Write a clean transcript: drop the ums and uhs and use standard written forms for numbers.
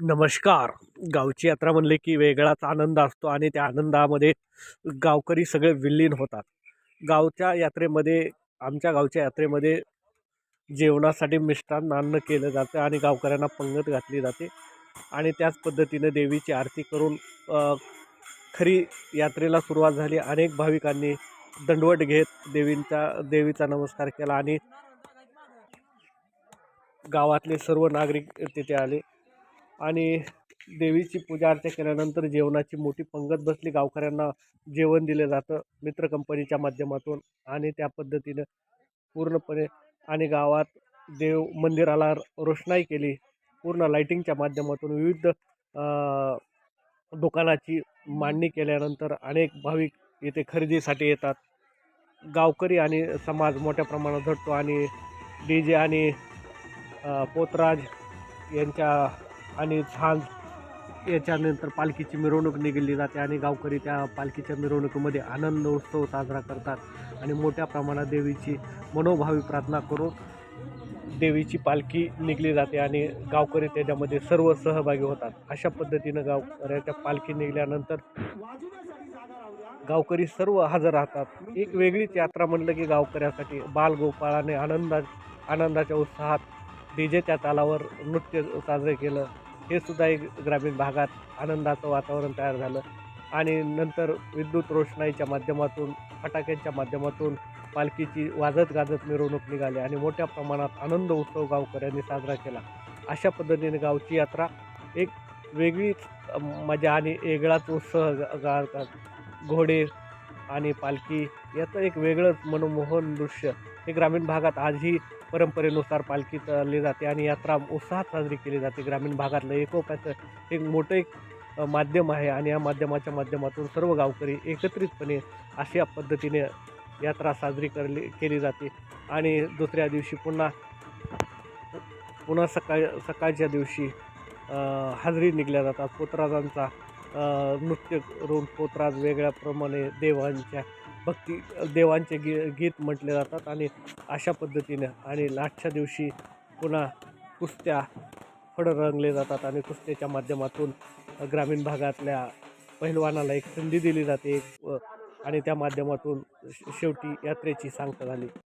नमस्कार. गावची यात्रा म्हणले की वेगळाच आनंद असतो आणि त्या आनंदामध्ये गावकरी सगळे विलीन होतात. गावच्या यात्रेमध्ये आमच्या गावच्या यात्रेमध्ये जेवणासाठी मिष्टान्न अन्न केलं जातं आणि गावकऱ्यांना पंगत घातली जाते आणि त्याच पद्धतीने देवीची आरती करून खरी यात्रेला सुरुवात झाली. अनेक भाविकांनी दंडवत घेत देवीचा नमस्कार केला आणि गावातले सर्व नागरिक तिथे आले आणि देवीची पूजा अर्चा केल्यानंतर जेवणाची मोठी पंगत बसली. गावकऱ्यांना जेवण दिलं जातं मित्र कंपनीच्या माध्यमातून आणि त्या पद्धतीनं पूर्णपणे आणि गावात मंदिराला रोषणाई केली. पूर्ण लाईटिंगच्या माध्यमातून विविध दुकानाची मांडणी केल्यानंतर अनेक भाविक इथे खरेदीसाठी येतात. गावकरी आणि समाज मोठ्या प्रमाणात झटतो आणि डी जे आणि पोतराज यांच्या आणि झांज याच्यानंतर पालखीची मिरवणूक निघाली जाते आणि गावकरी त्या पालखीच्या मिरवणुकीमध्ये आनंद उत्सव साजरा करतात आणि मोठ्या प्रमाणात देवीची मनोभावी प्रार्थना करून देवीची पालखी निघली जाते आणि गावकरी त्याच्यामध्ये सर्व सहभागी होतात. अशा पद्धतीनं गावकऱ्याच्या पालखी निघाल्यानंतर गावकरी सर्व हजर राहतात. एक वेगळीच यात्रा म्हणलं की गावकऱ्यासाठी बालगोपाळाने आनंदाच्या उत्साहात डीजेच्या तालावर नृत्य साजरे केलं. हे सुद्धा एक ग्रामीण भागात आनंदाचं वातावरण तयार झालं आणि नंतर विद्युत रोषणाईच्या माध्यमातून फटाक्यांच्या माध्यमातून पालखीची वाजत गाजत मिरवणूक निघाली आणि मोठ्या प्रमाणात आनंद उत्सव गावकऱ्यांनी साजरा केला. अशा पद्धतीने गावची यात्रा एक वेगळीच मजा आणि वेगळाच उत्साह गाळतात. घोडे आणि पालखी याचं एक वेगळंच मनमोहन दृश्य हे ग्रामीण भागात आजही परंपरेनुसार पालखी चालली जाते आणि यात्रा उत्साहात साजरी केली जाते. ग्रामीण भागातलं एकोप्याचं एक मोठं माध्यम आहे आणि या माध्यमाच्या माध्यमातून सर्व गावकरी एकत्रितपणे अशा पद्धतीने यात्रा साजरी केली जाते आणि दुसऱ्या दिवशी पुन्हा सकाळच्या दिवशी हाजरी निघल्या जातात. पोतराजांचा नृत्य करून पोतराज वेगळ्याप्रमाणे देवांचे गीत म्हटले जातात आणि अशा पद्धतीने आणि लास्टच्या दिवशी पुन्हा कुस्त्या फळं रंगले जातात आणि कुस्त्याच्या माध्यमातून ग्रामीण भागातल्या पहिलवानाला एक संधी दिली जाते आणि त्या माध्यमातून शेवटी यात्रेची सांगता झाली.